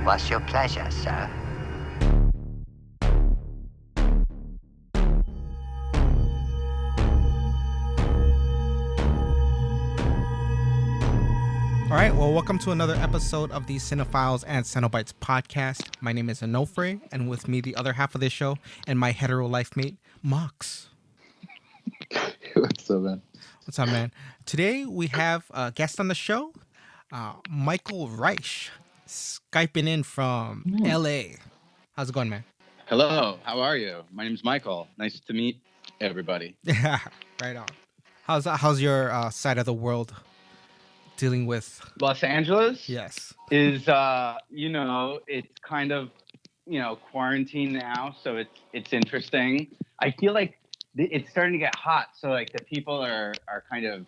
What's your pleasure, sir? All right, well, welcome to another episode of the Cinephiles and Cenobites podcast. My name is Onofre, and with me, the other half of this show, and my hetero life mate, Mox. What's up, man? What's up, man? Today, we have a guest on the show, Michael Reich, Skyping in from LA. How's it going, man? Hello, how are you? My name's Michael. Nice to meet everybody. Yeah, right on. How's your side of the world dealing with Los Angeles? Yes. Is it's kind of, quarantine now, so it's interesting. I feel like it's starting to get hot, so like the people are kind of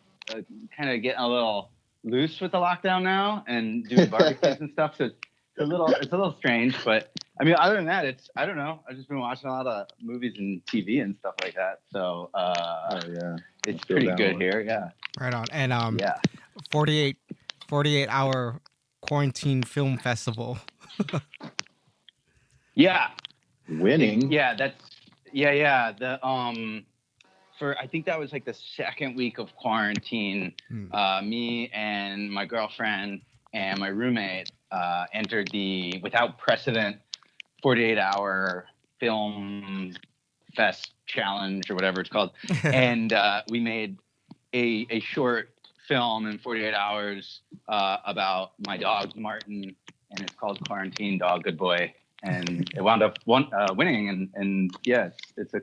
getting a little loose with the lockdown now and doing barbecues and stuff. So it's a little strange, but I mean, other than that, I don't know. I've just been watching a lot of movies and TV and stuff like that. So it's pretty good here. Yeah. Right on. And 48-hour quarantine film festival. Yeah. Winning. Yeah, the I think that was like the second week of quarantine. Me and my girlfriend and my roommate entered the without precedent 48-hour film fest challenge or whatever it's called. And we made a short film in 48 hours about my dog Martin, and it's called Quarantine Dog Good Boy, and it wound up winning. And yeah, it's a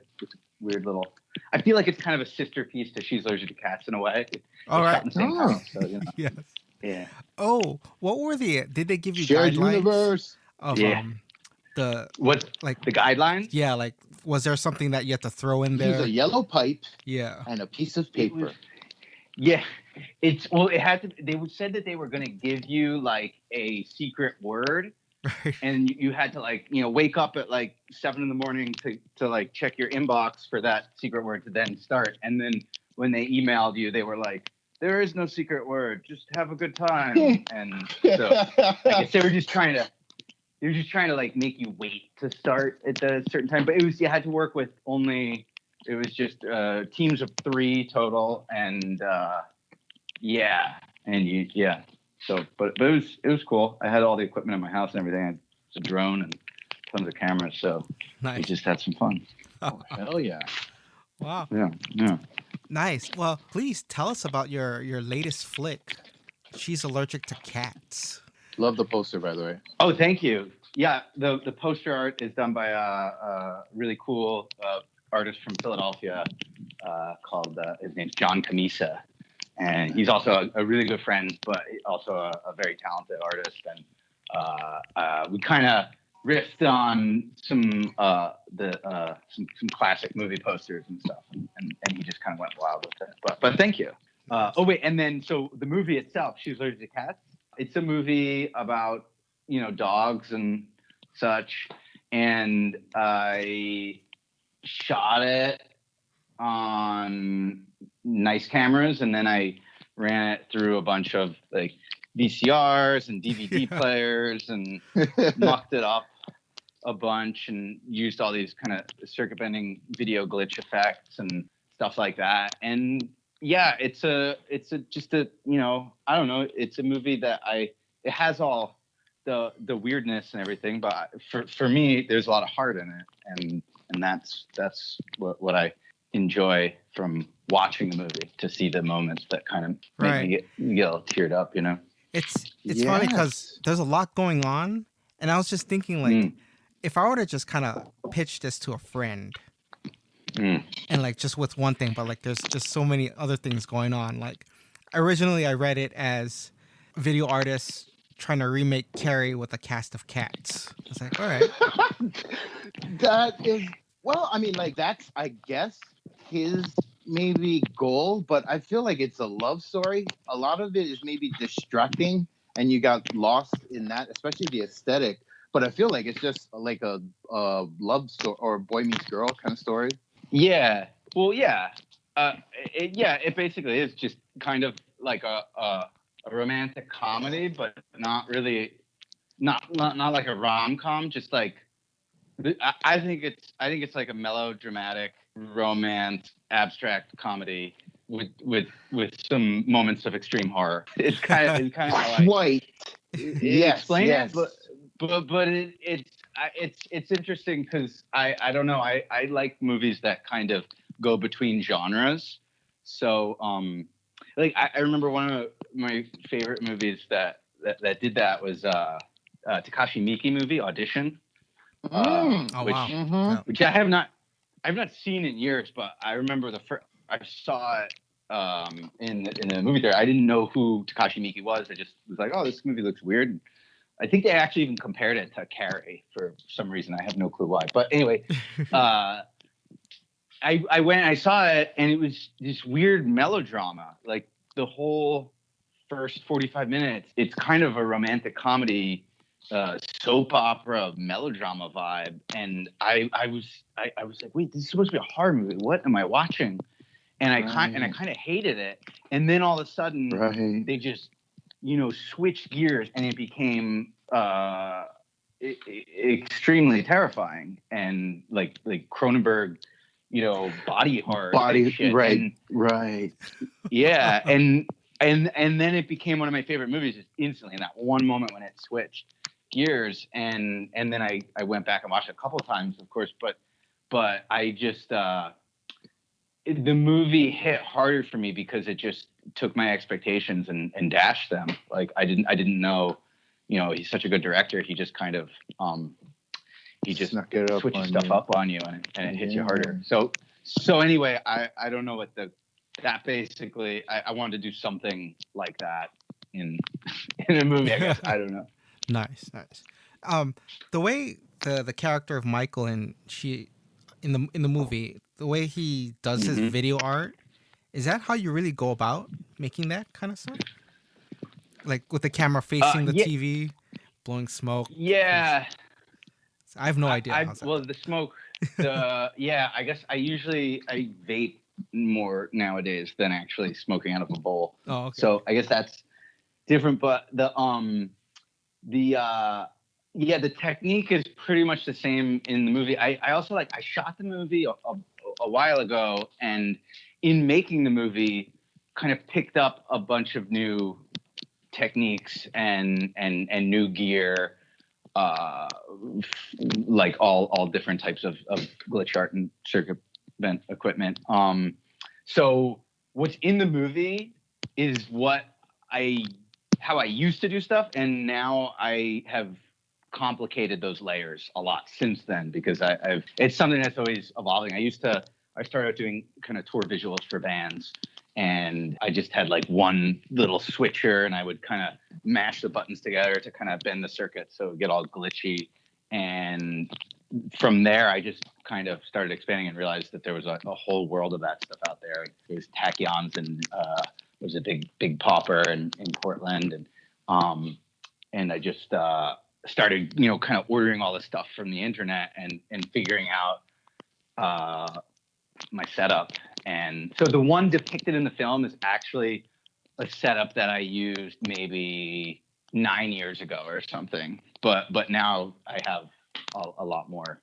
weird little. I feel like it's kind of a sister piece to She's Allergic to Cats in a way. All right. Shot in the same time, so, Yes. Yeah. Oh, what were did they give you Shared guidelines universe. of the guidelines? Yeah, like was there something that you had to throw in there? Use a yellow pipe. Yeah. And a piece of paper. It had to. They said that they were going to give you like a secret word, Right. and you had to wake up at like 7 a.m. to like check your inbox for that secret word to then start. And then when they emailed you, they were like, "There is no secret word. Just have a good time." And so I guess they were just trying to like make you wait to start at a certain time. But you had to work with only. It was just teams of 3 total, and So, but it was cool. I had all the equipment in my house and everything. I had a drone and tons of cameras, so Nice. we just had some fun. Oh, hell yeah! Wow. Yeah. Nice. Well, please tell us about your latest flick. She's Allergic to Cats. Love the poster, by the way. Oh, thank you. Yeah, the poster art is done by a really cool artist from Philadelphia called his name's John Camisa, and he's also a really good friend, but also a very talented artist. And we kind of riffed on some classic movie posters and stuff, and he just kind of went wild with it. But thank you. And then so the movie itself, She's Allergic to Cats. It's a movie about dogs and such, and I shot it on nice cameras, and then I ran it through a bunch of like VCRs and DVD players and mucked it up a bunch and used all these kind of circuit bending video glitch effects and stuff like that. And yeah, it's a just a I don't know, it's a movie that it has all the weirdness and everything, but for me there's a lot of heart in it, and that's what I enjoy from watching the movie, to see the moments that kind of make me get all teared up, It's funny because there's a lot going on, and I was just thinking like if I were to just kind of pitch this to a friend and like just with one thing, but like there's just so many other things going on. Like originally I read it as video artists trying to remake Carrie with a cast of cats. I was like, all right. That is, well, I mean, like that's, I guess, his maybe goal, but I feel like it's a love story. A lot of it is maybe distracting, and you got lost in that, especially the aesthetic. But I feel like it's just like a love story or boy meets girl kind of story. Yeah. Well, yeah. It basically is just kind of like a romantic comedy, but not not like a rom-com, just like I think it's like a melodramatic romance abstract comedy with some moments of extreme horror. It's kind of how I Quite. Yes, explain yes. it, but it's interesting because I don't know, I like movies that kind of go between genres. So like I remember one of my favorite movies that did that was Takashi Miike movie Audition, Oh which wow. Mhm. Yeah. which I've not seen in years, but I remember I saw it in the movie theater. I didn't know who Takashi Miike was. I just was like, oh, this movie looks weird. I think they actually even compared it to Carrie for some reason. I have no clue why. But anyway, I went and I saw it, and it was this weird melodrama. Like the whole first 45 minutes, it's kind of a romantic comedy, soap opera melodrama vibe. And I was like, wait, this is supposed to be a horror movie. What am I watching? And I kind of hated it. And then all of a sudden, they just switched gears, and it became extremely terrifying and like Cronenberg, body horror type shit. Right, And right. yeah, and then it became one of my favorite movies just instantly in that one moment when it switched gears. And then I went back and watched it a couple of times, of course, but I just the movie hit harder for me because it just took my expectations and dashed them. Like I didn't know, he's such a good director. He just kind of he just switches stuff up on you, and it hits you harder. So anyway, I don't know what that basically I wanted to do something like that in a movie, I guess. I don't know. Nice. The way the character of Michael and she in the movie, the way he does his video art, is that how you really go about making that kind of stuff? Like with the camera facing the TV, blowing smoke? Yeah. I have no idea. The smoke. I guess I vape more nowadays than actually smoking out of a bowl. Oh, okay. So I guess that's different. But the technique is pretty much the same in the movie. I also I shot the movie a while ago, and in making the movie, kind of picked up a bunch of new techniques and new gear. Like all different types of glitch art and circumvent equipment. So what's in the movie is how I used to do stuff, and now I have complicated those layers a lot since then because it's something that's always evolving. I started out doing kind of tour visuals for bands, and I just had like one little switcher, and I would kind of mash the buttons together to kind of bend the circuit so it would get all glitchy. And from there, I just kind of started expanding and realized that there was a whole world of that stuff out there. There's tachyons, and there's a big popper in Portland, and I just started kind of ordering all this stuff from the internet and figuring out my setup. And so the one depicted in the film is actually a setup that I used maybe 9 years ago or something. But now I have a lot more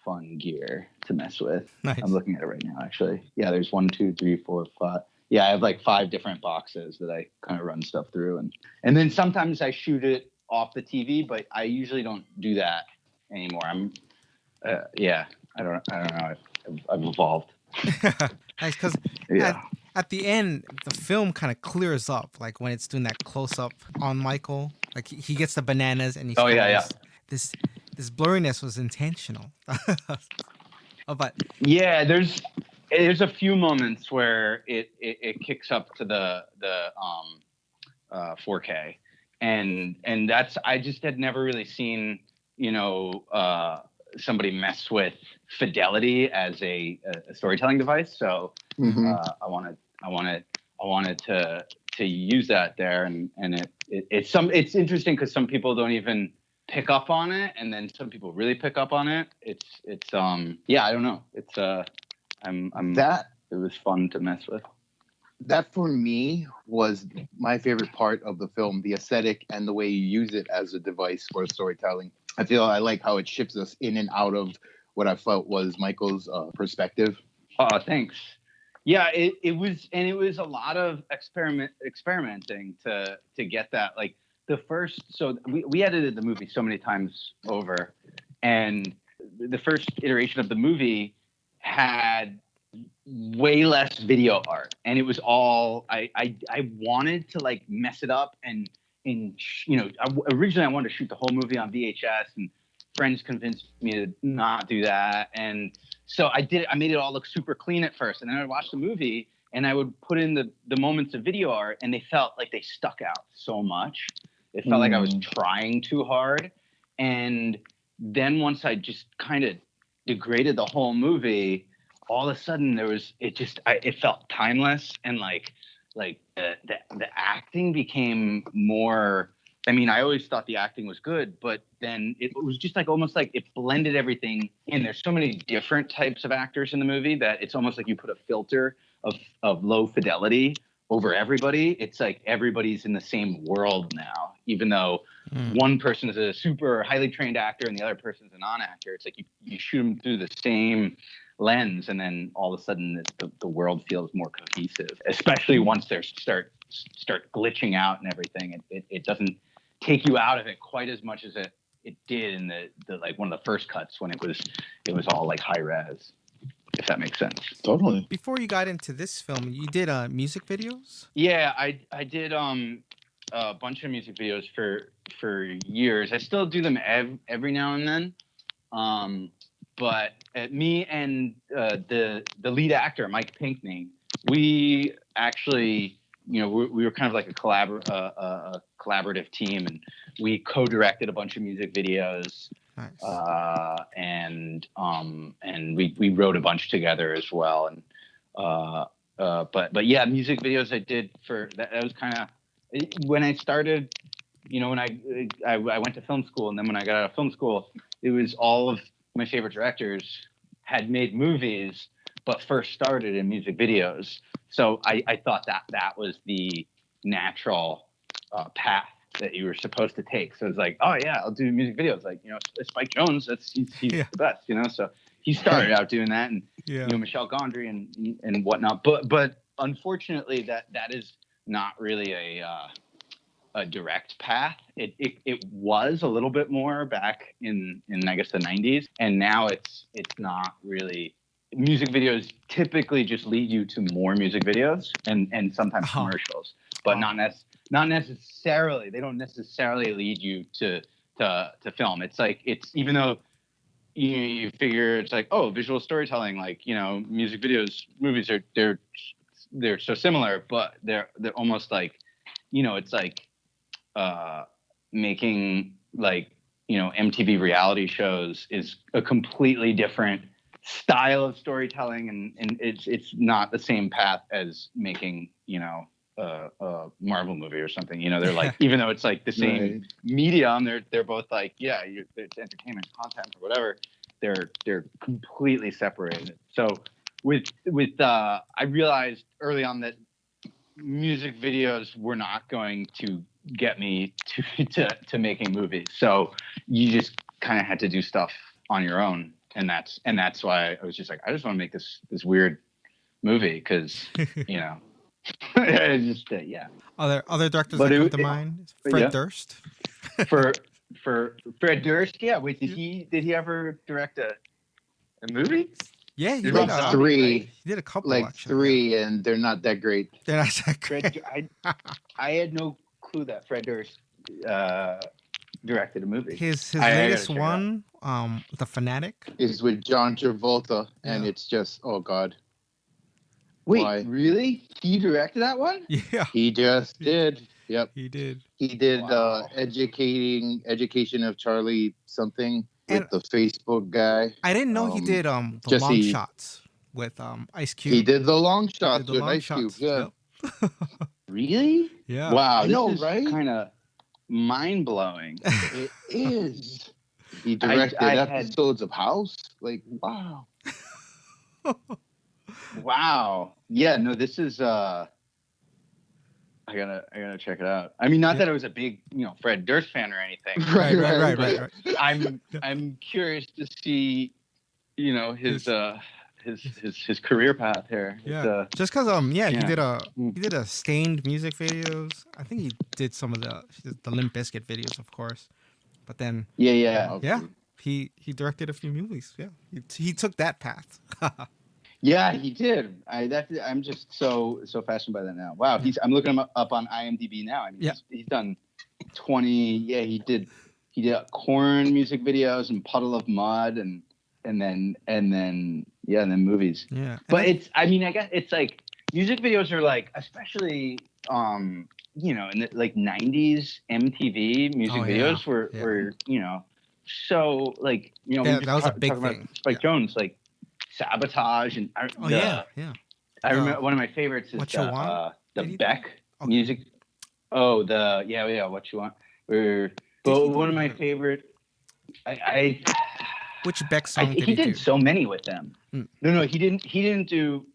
fun gear to mess with. Nice. I'm looking at it right now, actually. Yeah, there's 1, 2, 3, 4, 5. Yeah, I have like 5 different boxes that I kind of run stuff through, and then sometimes I shoot it off the TV, but I usually don't do that anymore. I don't know. I've evolved. Nice, because at the end, the film kind of clears up, like when it's doing that close up on Michael, like he gets the bananas, and he's this blurriness was intentional. But yeah, there's a few moments where it kicks up to the 4K, and that's I just had never really seen somebody mess with fidelity as a storytelling device. So I wanted to use that there, and it's interesting because some people don't even pick up on it, and then some people really pick up on it. I don't know. It was fun to mess with. that for me was my favorite part of the film, the aesthetic and the way you use it as a device for storytelling. I like how it shifts us in and out of what I felt was Michael's perspective. Oh, thanks. Yeah, it was a lot of experimenting to get that. Like so we edited the movie so many times over, and the first iteration of the movie had way less video art, and it was all I wanted to like mess it up and originally I wanted to shoot the whole movie on VHS, and friends convinced me to not do that, and so I made it all look super clean at first, and then I'd watch the movie and I would put in the moments of video art, and they felt like they stuck out so much. It felt like I was trying too hard, and then once I just kind of degraded the whole movie, all of a sudden it felt timeless, and like the acting became more. I mean, I always thought the acting was good, but then it was just like almost like it blended everything in. There's so many different types of actors in the movie that it's almost like you put a filter of low fidelity over everybody. It's like everybody's in the same world now, even though one person is a super highly trained actor and the other person is a non-actor. It's like you shoot them through the same lens, and then all of a sudden the world feels more cohesive, especially once they start glitching out and everything. It doesn't take you out of it quite as much as it did in the like one of the first cuts when it was all like high res, if that makes sense. Totally. Before you got into this film, you did music videos? Yeah, I did a bunch of music videos for years. I still do them every now and then. But me and the lead actor, Mike Pinkney, we actually, we were kind of like a collaborative team, and we co-directed a bunch of music videos. Nice. And we wrote a bunch together as well. And but yeah, music videos I did for that was kind of when I started. When I went to film school, and then when I got out of film school, it was all of my favorite directors had made movies, but first started in music videos. So I thought that was the natural path that you were supposed to take. So it's like, oh yeah, I'll do music videos. Like, Spike Jonze, he's the best, So he started out doing that, and Michel Gondry and whatnot. But unfortunately, that is not really a direct path. It was a little bit more back in I guess the 90s, and now it's not really. Music videos typically just lead you to more music videos and sometimes commercials, but not necessarily. They don't necessarily lead you to film. It's like even though you figure it's like, oh, visual storytelling, like music videos, movies are they're so similar, but they're almost like it's like making like MTV reality shows is a completely different style of storytelling, and it's not the same path as making a Marvel movie or something. They're like even though it's like the same medium, they're both like it's entertainment content or whatever. They're completely separated. So with I realized early on that music videos were not going to get me to making movies. So you just kind of had to do stuff on your own, and that's why I was just like, I just want to make this weird movie because just Other directors that come to mind? Fred Durst. for Fred Durst, yeah. Wait, did he ever direct a movie? Yeah, he did 3. He did a couple, like actually, 3, and they're not that great. They're not that great. I had no clue that Fred Durst directed a movie. His latest one, The Fanatic, is with John Travolta, and it's just, oh god. Wait, why? Really? He directed that one? Yeah, he just did. Yep, he did. He did Education of Charlie something with the Facebook guy. I didn't know he did the Long Shots with Ice Cube. He did the Long Shots with Ice Cube. Yeah. Yep. Really? Yeah. Wow. This is right? Kind of mind blowing. It is. He directed episodes of House. Like, wow. Wow. Yeah. No, this is I gotta check it out. I mean, not that I was a big, Fred Durst fan or anything. Right. I'm curious to see, his career path here. Yeah. Just because he did a Stained music videos. I think he did some of the Limp Bizkit videos, of course. But then he directed a few movies. Yeah, he took that path. Yeah, he did. I'm just so fascinated by that now. Wow, I'm looking him up on IMDb now. I mean, he's done 20. Yeah, he did Korn music videos and Puddle of Mud and then movies. Yeah, but I guess it's like music videos are like, especially in the like 90s MTV music videos were so like we just that was a big talking thing. about Spike Jones, like Sabotage and I remember one of my favorites is the Beck music. Oh, What You Want. One of my favorite. Which Beck song did he do? did so many with them. No, he didn't. He didn't do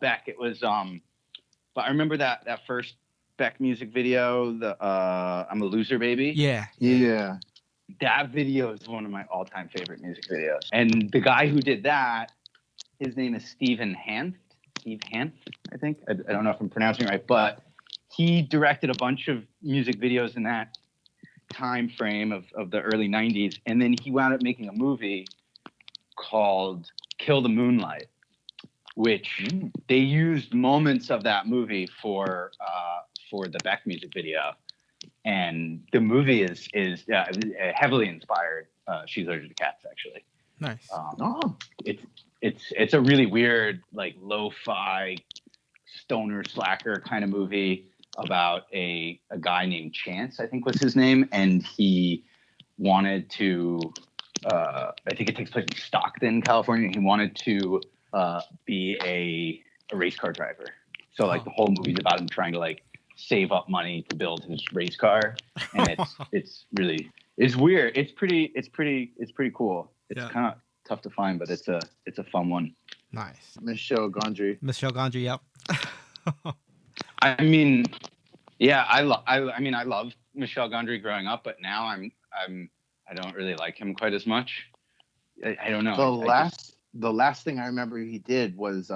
Beck. It was but I remember that first Beck music video. The I'm a Loser Baby. Yeah. That video is one of my all-time favorite music videos. And the guy who did that, his name is Steve Hanft, I think. I don't know if I'm pronouncing it right, but he directed a bunch of music videos in that time frame of the early 90s. And then he wound up making a movie called Kill the Moonlight, which they used moments of that movie for the Beck music video. And the movie is heavily inspired. She's Allergic to Cats, actually. Nice. It's a really weird, like, lo-fi stoner slacker kind of movie about a guy named Chance, I think was his name, and he wanted to. I think it takes place in Stockton, California. He wanted to be a race car driver. So like the whole movie's about him trying to like save up money to build his race car, and it's weird. It's pretty cool. It's kind of tough to find, but it's a fun one. Nice. Michel Gondry. Yep. I mean, yeah, I love Michel Gondry growing up, but now I don't really like him quite as much. I don't know. The last thing I remember he did was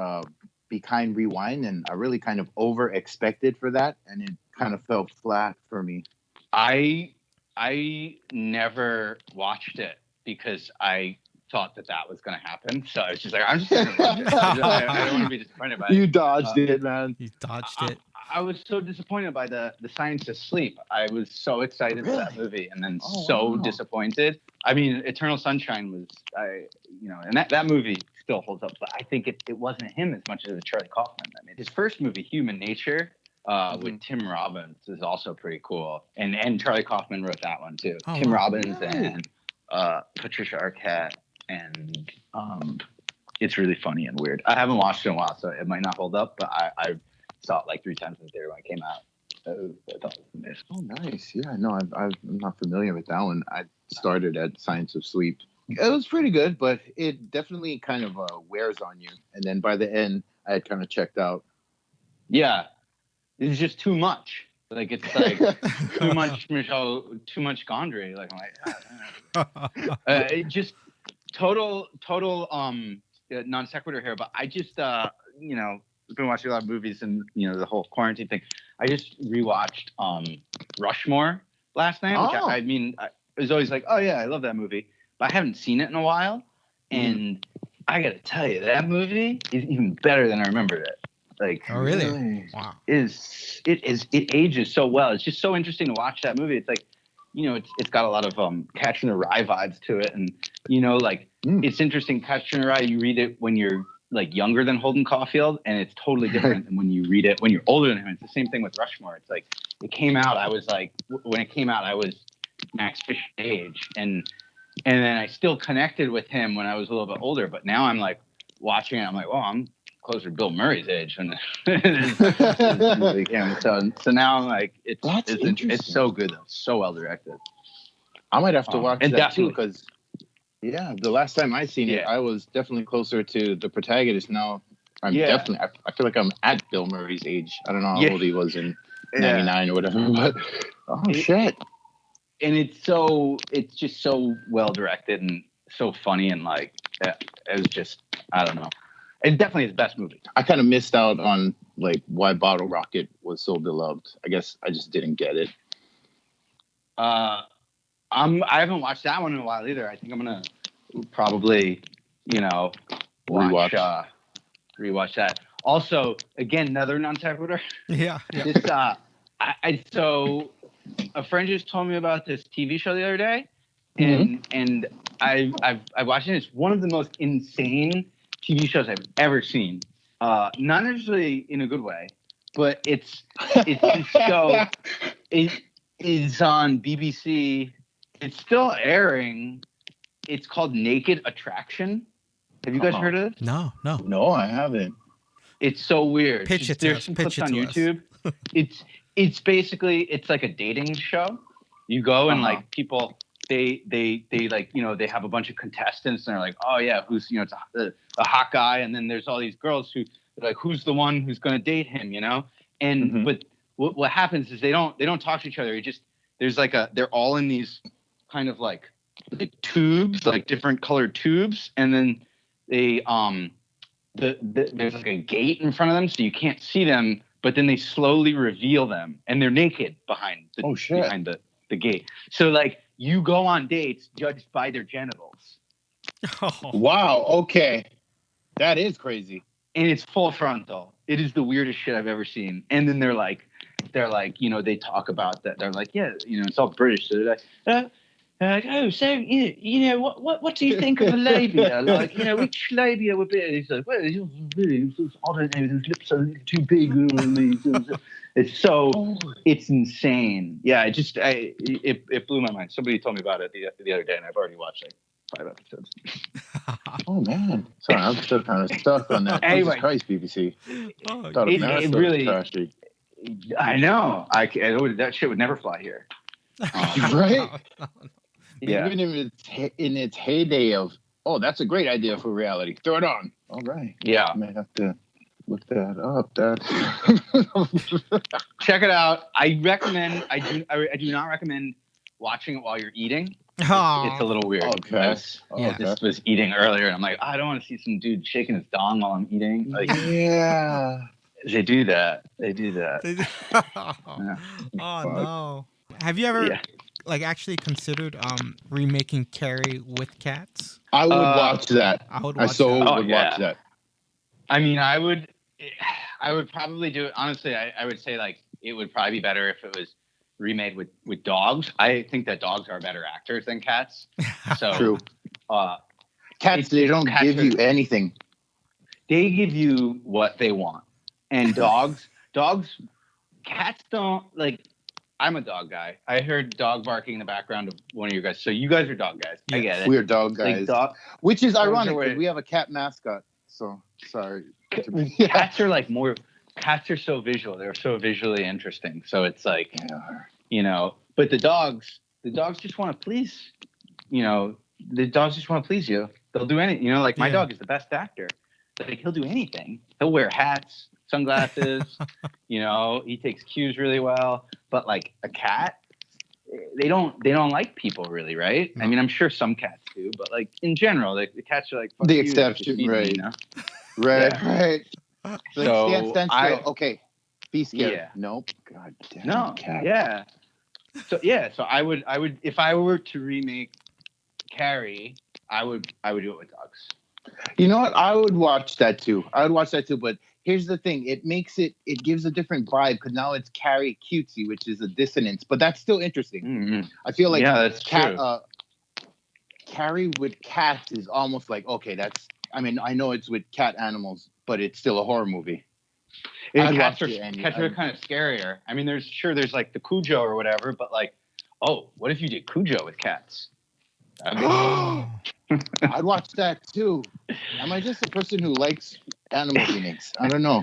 Be Kind Rewind, and I really kind of over expected for that, and it kind of fell flat for me. I never watched it because I thought that was going to happen. So I was just like, I'm just going to watch it. I don't want to be disappointed by it. You dodged it, man. You dodged it. I was so disappointed by the Science of Sleep. I was so excited for that movie, and then disappointed. I mean, Eternal Sunshine was, and that movie still holds up. But I think it wasn't him as much as it's Charlie Kaufman. I mean, his first movie, Human Nature, with Tim Robbins, is also pretty cool. And Charlie Kaufman wrote that one too. Tim Robbins and Patricia Arquette, and it's really funny and weird. I haven't watched it in a while, so it might not hold up. But I saw it like 3 times in the theater when it came out. I thought it was amazing. Oh, nice. Yeah, no, I'm not familiar with that one. I started at Science of Sleep. It was pretty good, but it definitely kind of wears on you. And then by the end, I had kind of checked out. Yeah, it's just too much. Like it's like too much Gondry. Like I'm like, it just total non sequitur here. But I just I've been watching a lot of movies and the whole quarantine thing. I just rewatched Rushmore last night. Which I was always like, oh yeah, I love that movie, but I haven't seen it in a while. And I gotta tell you, that movie is even better than I remembered it. Like, oh really? Wow. It ages so well. It's just so interesting to watch that movie. It's like, it's got a lot of Catcher in the Rye vibes to it, and it's interesting. Catcher in the Rye, you read it when you're like younger than Holden Caulfield, and it's totally different than when you read it when you're older than him. It's the same thing with Rushmore. It's like when it came out, I was Max Fisher's age, and then I still connected with him when I was a little bit older. But now I'm like watching it, I'm like, well, I'm closer to Bill Murray's age, and so now I'm like, it's so good though, so well directed. I might have to watch that too, because the last time I seen it, I was definitely closer to the protagonist. Now I'm definitely, I feel like I'm at Bill Murray's age. I don't know how old he was in 99 or whatever. But shit. And it's just so well directed and so funny, and like it was just, I don't know. It's definitely his best movie. I kind of missed out on like why Bottle Rocket was so beloved. I guess I just didn't get it. I haven't watched that one in a while either. I think I'm gonna probably, rewatch that. Also, again, another non-sequitur. Yeah. This, so a friend just told me about this TV show the other day, and I watched it. It's one of the most insane TV shows I've ever seen. Not necessarily in a good way, but it's this show. It is on BBC. It's still airing. It's called Naked Attraction. Have you guys heard of it? No. No, I haven't. It's so weird. There's some clips on YouTube. It's basically, it's like a dating show. You go and like people, they like, they have a bunch of contestants and they're like, oh yeah, who's, it's a hot guy. And then there's all these girls who like, who's the one who's going to date him, And, but what happens is they don't talk to each other. There's like they're all in these kind of like tubes, like different colored tubes. And then they, there's like a gate in front of them, so you can't see them, but then they slowly reveal them and they're naked behind the gate. So like you go on dates judged by their genitals. Oh. Wow. Okay. That is crazy. And it's full frontal. It is the weirdest shit I've ever seen. And then they're like, they talk about that. They're like, yeah, it's all British. So they're like, what do you think of a labia? Like, which labia would be? He's like, well, I don't know, those lips are a little too big. It's insane. Yeah, it blew my mind. Somebody told me about it the other day, and I've already watched like 5 episodes. Oh man, sorry, I'm still kind of stuck on that. Anyway, Jesus Christ, BBC. It really. I know. That shit would never fly here. Right? Yeah. Even in its heyday of, that's a great idea for reality. Throw it on. All right. Yeah. I may have to look that up. Check it out. I recommend. I do not recommend watching it while you're eating. It's a little weird. Okay. I just was eating earlier, and I'm like, I don't want to see some dude shaking his dong while I'm eating. Like, yeah. They do that. No. Have you ever actually considered remaking Carrie with cats? I would watch that. I would watch that. I mean, I would probably do it. Honestly, I would say like it would probably be better if it was remade with dogs. I think that dogs are better actors than cats. So true. Cats, they don't give you anything. They give you what they want. And cats don't like. I'm a dog guy. I heard dog barking in the background of one of you guys. So you guys are dog guys. I get it. We're dog guys. Which is ironic because we have a cat mascot. So sorry. Cats are like more. Cats are so visual. They're so visually interesting. So it's like, But the dogs just want to please. The dogs just want to please you. They'll do anything. Like my dog is the best actor. Like he'll do anything. He'll wear hats, sunglasses. He takes cues really well. But like a cat, they don't like people really, right? No. I mean, I'm sure some cats do, but like in general, the cats are like the exception, right? Right. So stand still. Okay, be scared. Yeah. Nope. God damn. No. Cat. Yeah. So I would if I were to remake Carrie, I would do it with dogs. You know what? I would watch that too. But here's the thing: it gives a different vibe because now it's Carrie cutesy, which is a dissonance, but that's still interesting. Mm-hmm. I feel like that's true. Carrie with cats is almost like that's. I mean, I know it's with cat animals, but it's still a horror movie. Cats are kind of scarier. I mean, there's like the Cujo or whatever, but like, what if you did Cujo with cats? I'd watch that too. Am I just a person who likes animal remakes? I don't know.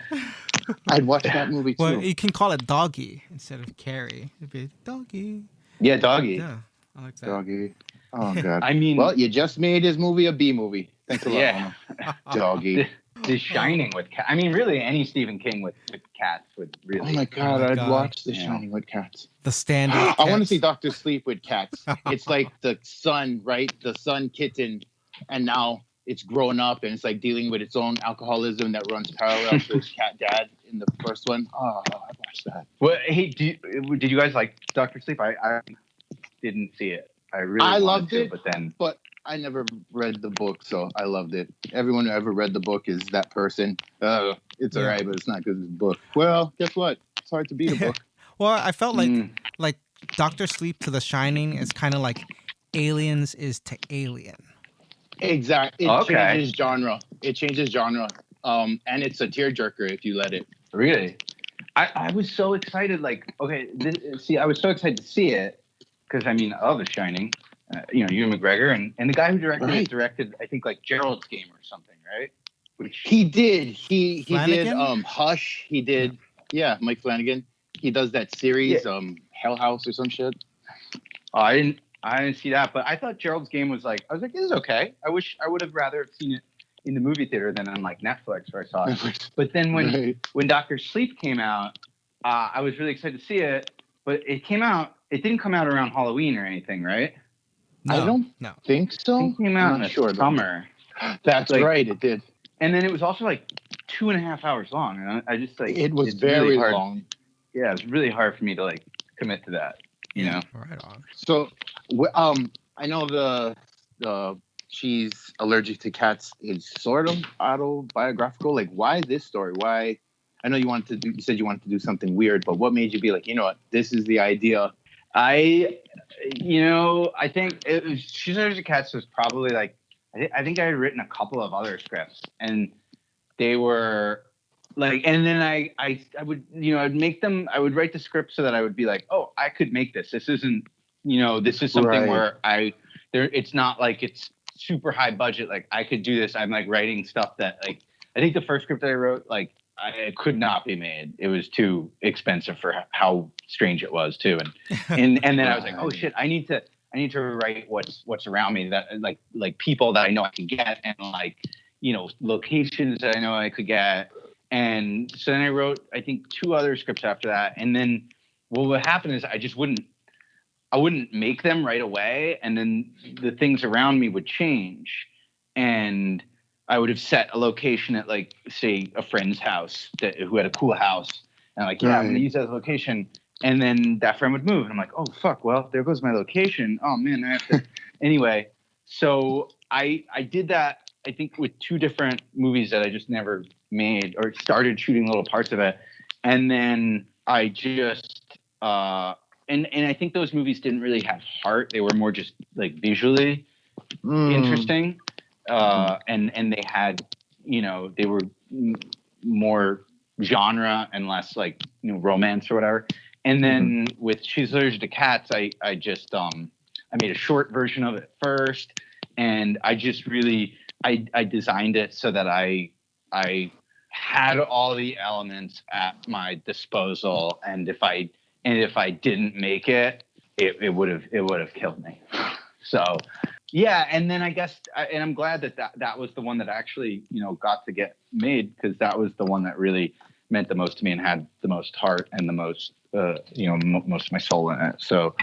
I'd watch that movie too. Well, you can call it Doggy instead of Carrie. It'd be Doggy. Yeah, Doggy. Yeah, I like that. Doggy. Oh God. I mean, well, you just made his movie a B movie. Thanks a lot. Yeah. Doggy. The Shining with cats. I mean, really, any Stephen King with cats would really. Oh my god, I'd watch The Shining with cats. The Stand with cats. I want to see Dr. Sleep with cats. It's like the son, right? The son kitten, and now it's grown up and it's like dealing with its own alcoholism that runs parallel to its cat dad in the first one. Oh, I watched that. Well, hey, did you guys like Dr. Sleep? I didn't see it. I loved it, but I never read the book, so I loved it. Everyone who ever read the book is that person. It's all right, but it's not good as a book. Well, guess what? It's hard to beat a book. Well, I felt like Dr. Sleep to The Shining is kind of like Aliens is to Alien. Exactly. It changes genre. And it's a tearjerker if you let it. Really? I was so excited. Like, okay, I was so excited to see it because I mean, I love The Shining. Ewan McGregor and the guy who directed it directed, I think, like Gerald's Game or something, right? Which he did. He did Flanagan? Hush. He did Mike Flanagan. He does that series, Hell House or some shit. Oh, I didn't see that, but I thought Gerald's Game was like, I was like, this is okay. I wish I would have rather seen it in the movie theater than on like Netflix where I saw it. But then when Dr. Sleep came out, I was really excited to see it, but it didn't come out around Halloween or anything, right? No, I don't think so. It came out in the summer. That's right, it did. And then it was also like 2.5 hours long. And I just like it was very really long. Yeah, it was really hard for me to like commit to that. You know. Right on. So, I know the She's Allergic to Cats is sort of autobiographical. Like, why this story? Why? I know you said you wanted to do something weird, but what made you be like, you know what, this is the idea? I think She's Allergic to Cats was probably like, I think I had written a couple of other scripts and they were like, and then I would, I'd make them, I would write the script so that I would be like, oh, I could make this. This isn't, this is something where it's not like it's super high budget. Like I could do this. I'm like writing stuff that like, I think the first script that I wrote, like it could not be made. It was too expensive for how strange it was too. And then I was like, oh shit, I need to write what's around me that like people that I know I can get and like, locations that I know I could get. And so then I wrote, I think 2 other scripts after that. And then what would happen is I wouldn't make them right away. And then the things around me would change. And I would have set a location at like, say, a friend's house who had a cool house. And I'm like, I'm going to use that as a location. And then that friend would move. And I'm like, oh, fuck, well, there goes my location. Oh, man, I have to. Anyway, so I did that, I think, with 2 different movies that I just never made or started shooting little parts of it. And then I just, and I think those movies didn't really have heart. They were more just like visually interesting. And they had, they were more genre and less like, romance or whatever. And then with She's Allergic to Cats, I just, I made a short version of it first. And I just really, I designed it so that I had all the elements at my disposal. And if I didn't make it, it would have killed me. So, yeah. And then I guess, and I'm glad that was the one that actually, got to get made because that was the one that really meant the most to me and had the most heart and the most, most of my soul in it. So,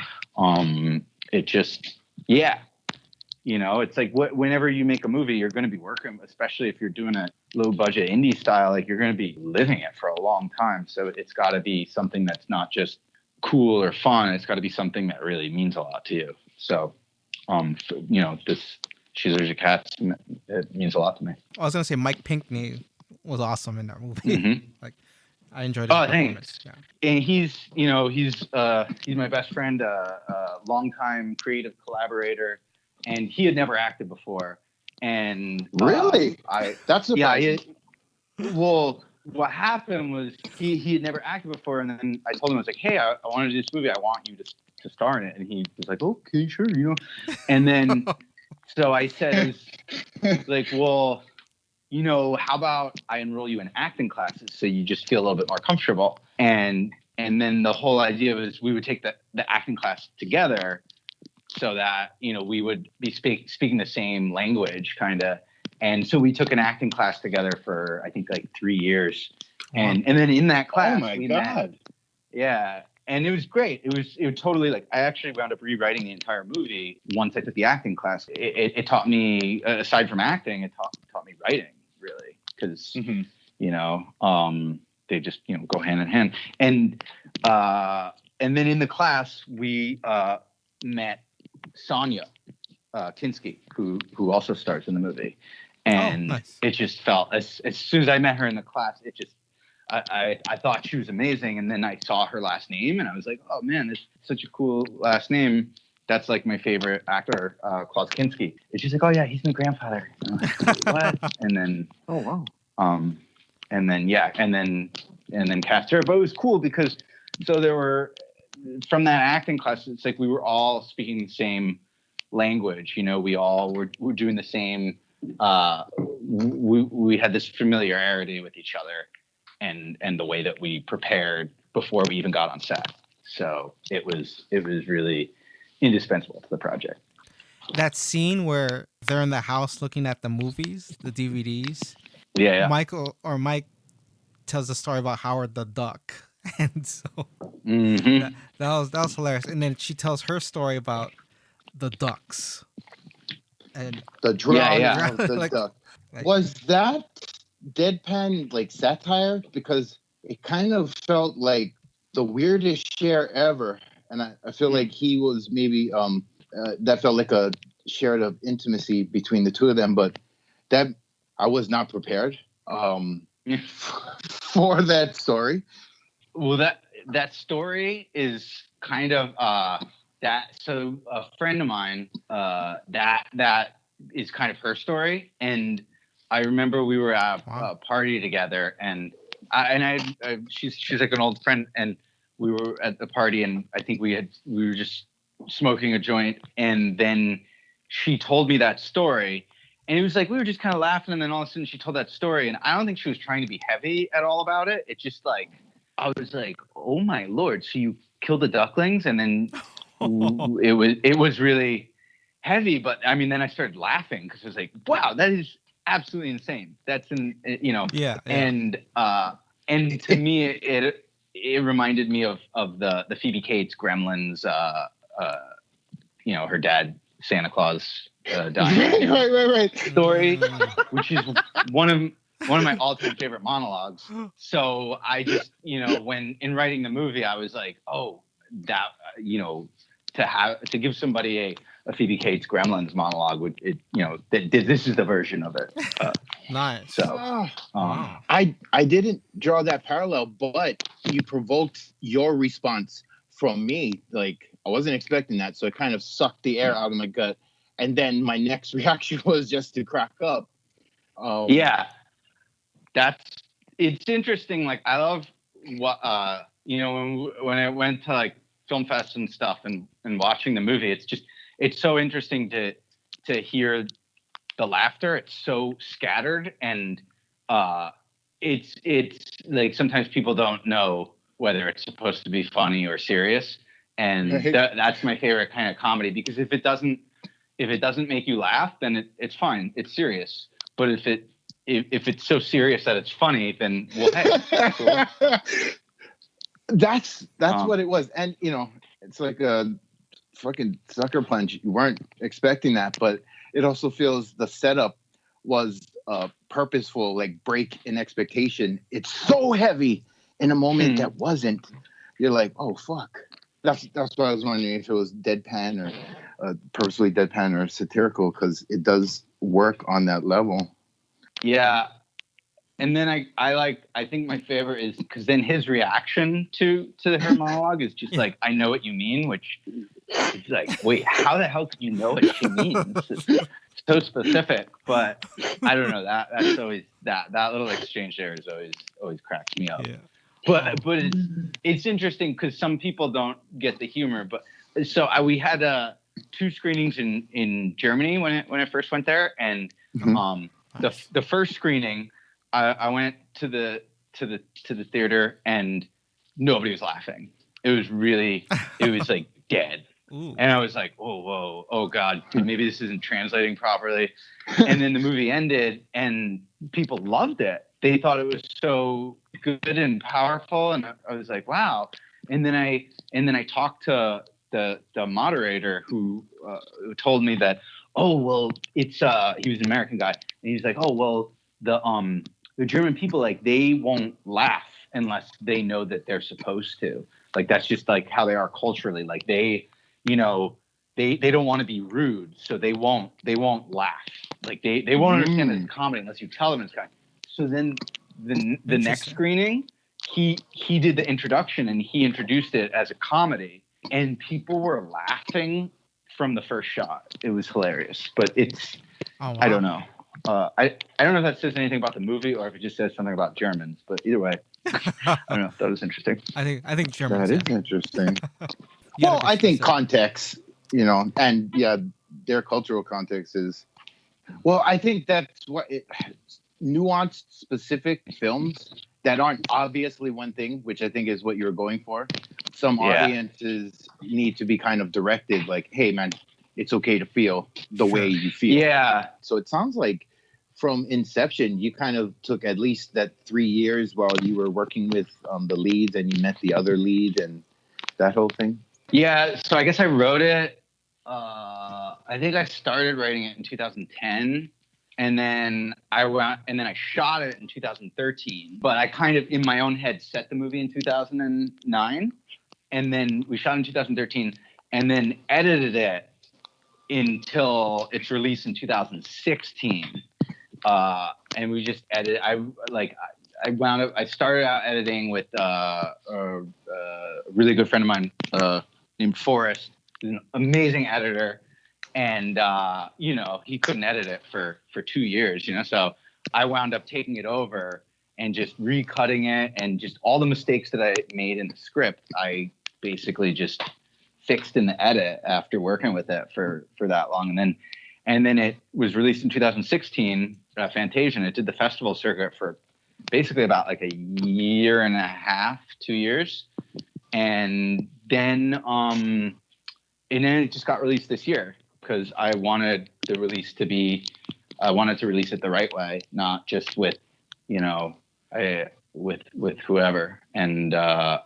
it just, it's like whenever you make a movie, you're going to be working, especially if you're doing a low budget indie style, like you're going to be living it for a long time. So it's got to be something that's not just cool or fun. It's got to be something that really means a lot to you. So, this She's Allergic to Cats, it means a lot to me. I was going to say Mike Pinkney was awesome in that movie. Mm-hmm. Like I enjoyed his performance. Thanks. Yeah. And he's my best friend, longtime creative collaborator, and he had never acted before. And really, that's surprising. Well, what happened was he had never acted before, and then I told him, I was like, hey, I want to do this movie. I want you to star in it. And he was like, okay, sure, And then so I said, like, well, how about I enroll you in acting classes so you just feel a little bit more comfortable? And then the whole idea was we would take the acting class together so that, we would be speaking the same language kind of. And so we took an acting class together for, I think, like 3 years. And then in that class, we met. Yeah. And it was great. It was totally like, I actually wound up rewriting the entire movie once I took the acting class. It taught me, aside from acting, it taught me writing, really. Because, you know, they just, you know, go hand in hand. And then in the class, we met Sonia Kinski, who also stars in the movie. And it just felt, as soon as I met her in the class, it just, I thought she was amazing. And then I saw her last name and I was like, oh man, this is such a cool last name. That's like my favorite actor, Klaus Kinski. And she's like, oh yeah, he's my grandfather. And I'm like, what? And then, oh wow. And then cast her. But it was cool because, so there were, from that acting class, it's like we were all speaking the same language. You know, we all were doing the same, we had this familiarity with each other and the way that we prepared before we even got on set. So it was really indispensable to the project. That scene where they're in the house looking at the movies, the DVDs. Yeah. Mike tells the story about Howard the Duck. And so that was hilarious. And then she tells her story about the ducks. And the drawing of the like, duck. Was that deadpan like satire? Because it kind of felt like the weirdest share ever. And I feel like he was maybe that felt like a shared of intimacy between the two of them, but that I was not prepared for that story. Well, that story is kind of that. So a friend of mine, that is kind of her story. And I remember we were at a party together, and she's like an old friend, and we were at the party, and I think we were just smoking a joint, and then she told me that story. And it was like, we were just kind of laughing. And then all of a sudden she told that story. And I don't think she was trying to be heavy at all about it. It's just like, I was like, oh my Lord. So you killed the ducklings? And then it was really heavy. But I mean, then I started laughing because I was like, wow, that is absolutely insane. That's Yeah. And to me, it reminded me of the Phoebe Cates Gremlins, her dad, Santa Claus, dying. Right. Story, which is one of my all-time favorite monologues. So I just, when in writing the movie, I was like, oh, that, to give somebody a Phoebe Cates Gremlins monologue, this is the version of it. Nice. So I didn't draw that parallel, but you provoked your response from me. Like, I wasn't expecting that, so it kind of sucked the air out of my gut. And then my next reaction was just to crack up. Yeah, it's interesting. Like, I love what when I went to like film fest and stuff and watching the movie, it's so interesting to hear the laughter. It's so scattered, and it's like sometimes people don't know whether it's supposed to be funny or serious, and that's my favorite kind of comedy, because if it doesn't make you laugh, then it's fine, it's serious. But if it's so serious that it's funny, then hey, cool. That's what it was. And it's like a fucking sucker punch. You weren't expecting that, but it also feels the setup was purposeful, like break in expectation. It's so heavy in a moment that wasn't. You're like, oh fuck. That's why I was wondering if it was deadpan or purposely deadpan or satirical, because it does work on that level. Yeah. And then I think my favorite is because then his reaction to her monologue is just like, I know what you mean, which is like, wait, how the hell could you know what she means? It's so specific. But I don't know, that's always that little exchange there is always cracks me up. Yeah. But it's interesting because some people don't get the humor. But so we had 2 screenings in Germany when I first went there, and the first screening, I went to the theater and nobody was laughing. It was like dead. Ooh. And I was like, oh God, maybe this isn't translating properly. And then the movie ended, and people loved it. They thought it was so good and powerful, and I was like, wow. And then I talked to the moderator who told me that, oh well, it's he was an American guy, and he's like, oh well, the German people, like, they won't laugh unless they know that they're supposed to. Like, that's just like how they are culturally. Like, they, you know, they don't want to be rude, so they won't laugh. Like, they won't understand that it's comedy unless you tell them it's comedy. So then the next screening, he did the introduction, and he introduced it as a comedy, and people were laughing from the first shot. It was hilarious, but it's I don't know. I don't know if that says anything about the movie or if it just says something about Germans, but either way, I don't know. That was interesting. I think Germans. That is interesting. Well, I think context, and yeah, their cultural context is. Well, I think that's what nuanced, specific films that aren't obviously one thing, which I think is what you're going for. Some audiences need to be kind of directed, like, "Hey, man, it's okay to feel the way you feel." Yeah. So it sounds like from inception, you kind of took at least that 3 years while you were working with the leads, and you met the other lead and that whole thing. Yeah. So I guess I wrote it. I think I started writing it in 2010, and then I shot it in 2013. But I kind of, in my own head, set the movie in 2009, and then we shot in 2013, and then edited it until its release in 2016. And we just edited. I wound up. I started out editing with a really good friend of mine named Forrest. He's an amazing editor, and he couldn't edit it for 2 years. So I wound up taking it over and just recutting it, and just all the mistakes that I made in the script, I basically just fixed in the edit after working with it for that long. And then it was released in 2016, Fantasia, and it did the festival circuit for basically about like a year and a half, 2 years. And then it just got released this year because I wanted to release it the right way, not just with, with whoever. And I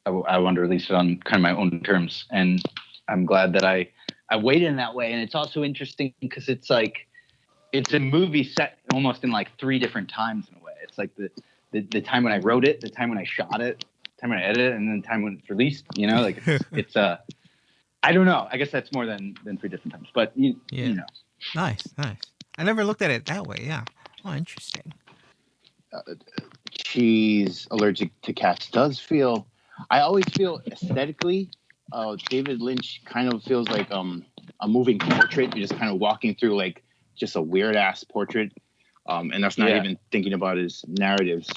wanted to release it on kind of my own terms. And I'm glad that I waited in that way. And it's also interesting because it's like, it's a movie set almost in like 3 different times in a way. It's like the time when I wrote it, the time when I shot it, the time when I edited it, and then the time when it's released, like it's I don't know. I guess that's more than 3 different times, but you know. Nice. I never looked at it that way. Yeah. Oh, interesting. She's allergic to cats. I always feel aesthetically, David Lynch kind of feels like a moving portrait. You're just kind of walking through like just a weird ass portrait, and that's not even thinking about his narratives.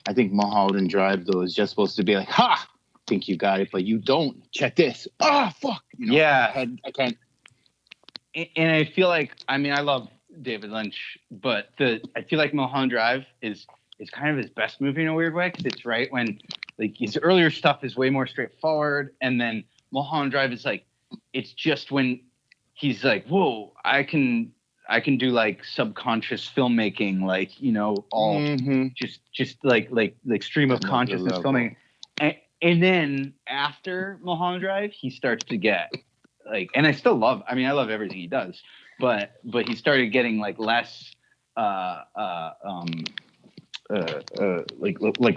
I think Mulholland Drive though is just supposed to be like, ha, think you got it, but you don't. Check this. Ah, fuck. I can't. And I feel like, I love David Lynch, but I feel like Mulholland Drive is kind of his best movie in a weird way, because it's right when like his earlier stuff is way more straightforward, and then Mulholland Drive is like, it's just when he's like, whoa, I can do like subconscious filmmaking, like, all just like stream of consciousness filming. And then after Mulholland Drive, he starts to get like, and I still love, I love everything he does, but he started getting like less like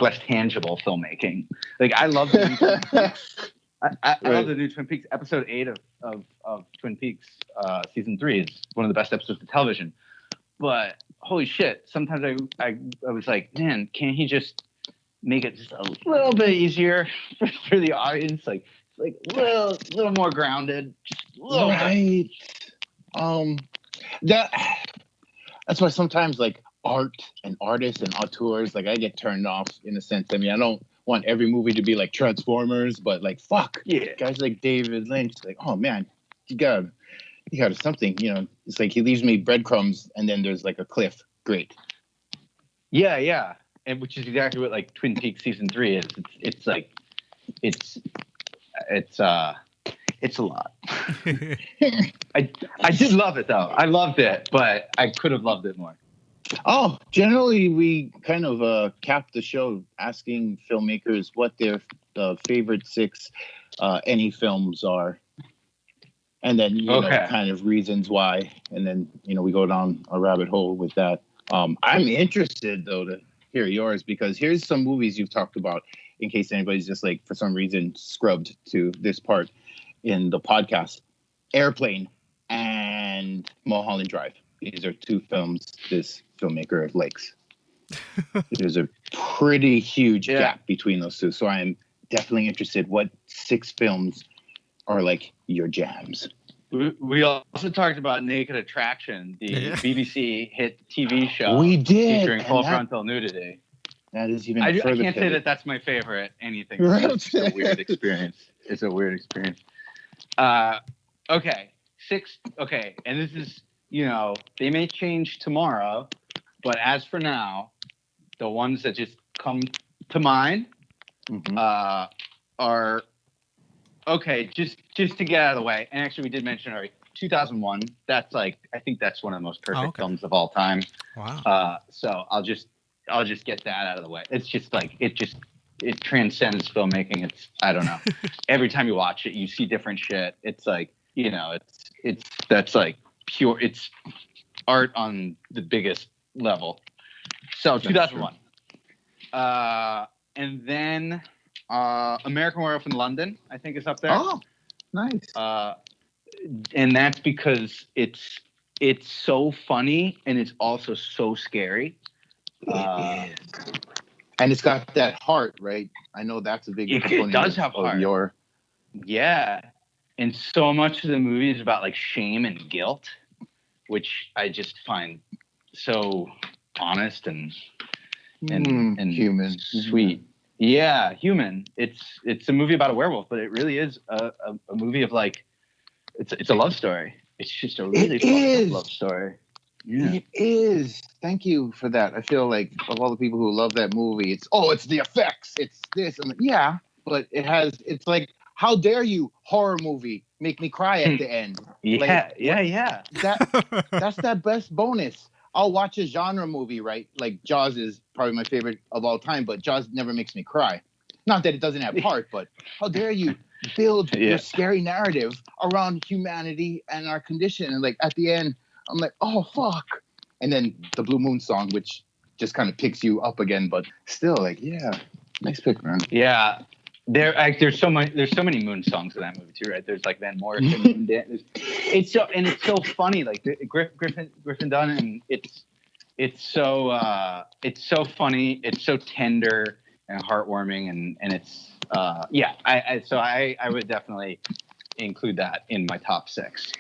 less tangible filmmaking. Like, I love the new Twin Peaks. I love the new Twin Peaks. Episode 8 of Twin Peaks season 3 is one of the best episodes of television. But holy shit, sometimes I was like, man, can't he just make it just a little bit easier for the audience? Like little more grounded, just a little bit. That's why sometimes like art and artists and auteurs, like I get turned off in a sense. I don't want every movie to be like Transformers, but like fuck, guys like David Lynch, like, oh man, you got something, it's like he leaves me breadcrumbs and then there's like a cliff. Great. Yeah, and which is exactly what like Twin Peaks season 3 is. It's like, it's It's a lot. I did love it though. I loved it, but I could have loved it more. Oh, generally we kind of cap the show asking filmmakers what their favorite 6 any films are, and then you know kind of reasons why, and then we go down a rabbit hole with that. I'm interested though to hear yours, because here's some movies you've talked about in case anybody's just like for some reason scrubbed to this part in the podcast. Airplane and Mulholland Drive. These are 2 films this filmmaker likes. There's a pretty huge gap between those 2. So I'm definitely interested what 6 films are like your jams. We also talked about Naked Attraction, the BBC hit TV show. We did. Featuring full frontal nudity. That is even I further. can't say that that's my favorite anything. It's a weird experience. It's a weird experience. Okay. 6. Okay. And this is, they may change tomorrow, but as for now, the ones that just come to mind are okay. Just to get out of the way. And actually, we did mention already 2001. That's I think that's one of the most perfect films of all time. Wow. So I'll just get that out of the way. It's just it transcends filmmaking. It's, I don't know. Every time you watch it, you see different shit. It's that's pure. It's art on the biggest level. So 2001. And then American Werewolf in London, I think, is up there. Oh, nice. And that's because it's so funny and it's also so scary. It is. And it's got that heart, right? I know that's a big component. It does have heart. Yeah. And so much of the movie is about shame and guilt, which I just find so honest and human, sweet. Yeah, human. It's a movie about a werewolf, but it really is a movie of it's a love story. It's just a really fun love story. Yeah. It is. Thank you for that. I feel like of all the people who love that movie, it's the effects, it's this. I'm like, yeah, but it's like, how dare you, horror movie, make me cry at the end? Yeah. That's that best bonus. I'll watch a genre movie, right? Like Jaws is probably my favorite of all time, but Jaws never makes me cry. Not that it doesn't have heart, but how dare you build your scary narrative around humanity and our condition? And at the end, I'm like, oh, fuck. And then the Blue Moon song, which just kind of picks you up again, but still nice pick, man. Yeah. There's so many Moon songs in that movie too, right? There's Van Morrison. It's so funny, Griffin Dunn, and it's so funny, it's so tender and heartwarming, and it's I would definitely include that in my top 6.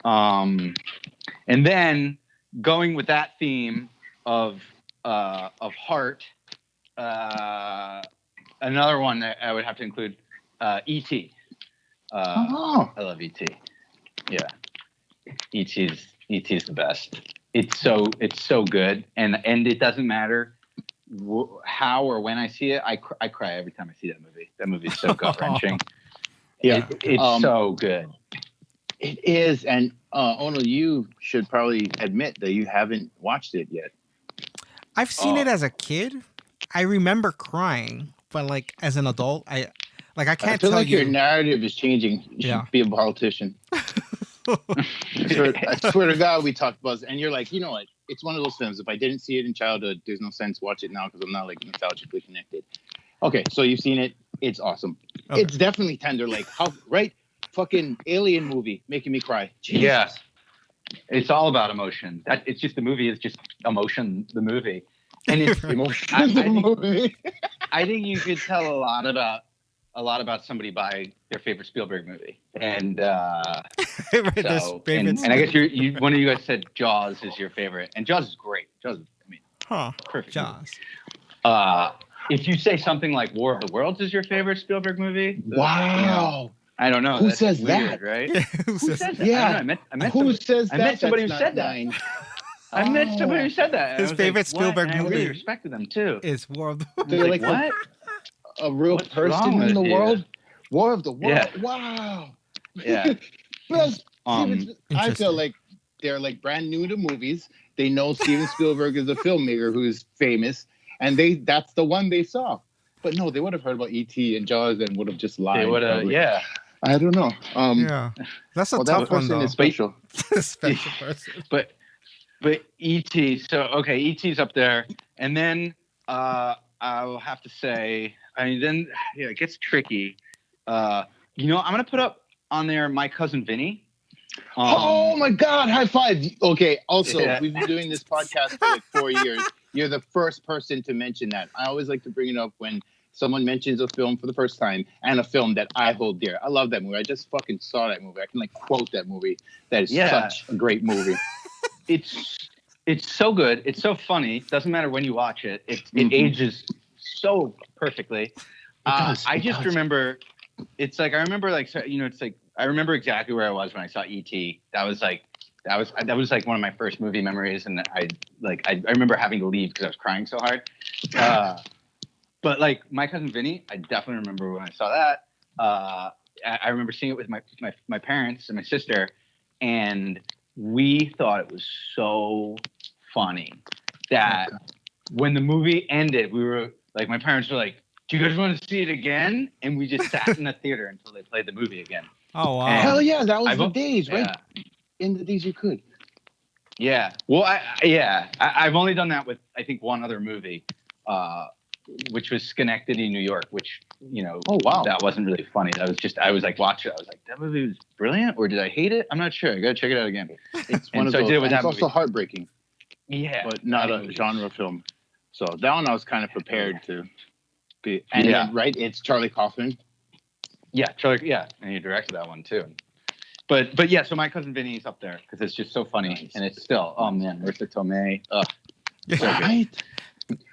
And then going with that theme of heart, another one that I would have to include, E.T. I love E.T. Yeah, E.T.'s the best. It's so good, and it doesn't matter how or when I see it. I cry every time I see that movie. That movie is so gut wrenching. Yeah, it's so good. It is, and Ono, you should probably admit that you haven't watched it yet. I've seen it as a kid. I remember crying, but as an adult, I can't tell you. Your narrative is changing. You should be a politician. I swear to God, we talked about it, and you're like, you know what? It's one of those films. If I didn't see it in childhood, there's no sense watch it now because I'm not nostalgically connected. Okay, so you've seen it. It's awesome. Okay. It's definitely tender. How right? Fucking alien movie making me cry. Jesus. Yeah, it's all about emotion. It's just the movie is just emotion. The movie, and it's emotion. I think you could tell a lot about somebody by their favorite Spielberg movie, and I guess one of you guys said Jaws is your favorite, and Jaws is great. Jaws, perfect. Jaws. If you say something like War of the Worlds is your favorite Spielberg movie, wow. I don't know. Who That's says weird, that? Right? Who says that? Yeah. I met who says that? I met somebody who said that. I met somebody who said that. His favorite Spielberg movie. I really respected them too. Is War of the Worlds. What? A real person in the world War of the World. Yeah. Wow. Yeah. Plus, Interesting. I feel like they're like brand new to movies. They know Steven Spielberg is a filmmaker who's famous, and that's the one they saw. But no, they would have heard about E.T. and Jaws and would have just lied. They would have, yeah. I don't know. Yeah, that's a well, tough that one person though. is special. Special person. But E.T. So okay, E.T.'s up there, and then I'll have to say, I mean, then yeah, it gets tricky. I'm gonna put up on there My Cousin Vinny. Oh my God! High five. Okay. Also, Yeah. we've been doing this podcast for like 4 years. You're the first person to mention that. I always like to bring it up when someone mentions a film for the first time and a film that I hold dear. I love that movie. I just fucking saw that movie. I can like quote that movie. That is such a great movie. It's so good. It's so funny. Doesn't matter when you watch it. It ages so perfectly. I just remember. It's like I remember it's like I remember exactly where I was when I saw E.T. That was like one of my first movie memories, and I remember having to leave because I was crying so hard. But like My Cousin Vinny, I definitely remember when I saw that. I remember seeing it with my parents and my sister, and we thought it was so funny that when the movie ended, we were like, my parents were like, "Do you guys want to see it again?" And we just sat in the theater until they played the movie again. Oh wow! Hell yeah, that was the days, right? In the days you could. Yeah. Well, I've only done that with I think one other movie, which was Schenectady, New York, which that wasn't really funny. That was just I was like watching it. I was like, that movie was brilliant, or did I hate it? I'm not sure. I gotta check it out again. It's one of those. It's also heartbreaking. Yeah, but not a genre film. So that one I was kind of prepared to be. And then, right, it's Charlie Kaufman. Yeah, Charlie. Yeah, and he directed that one too. But yeah, so My Cousin Vinny is up there because it's just so funny, and it's still man, Marissa Tomei. Right?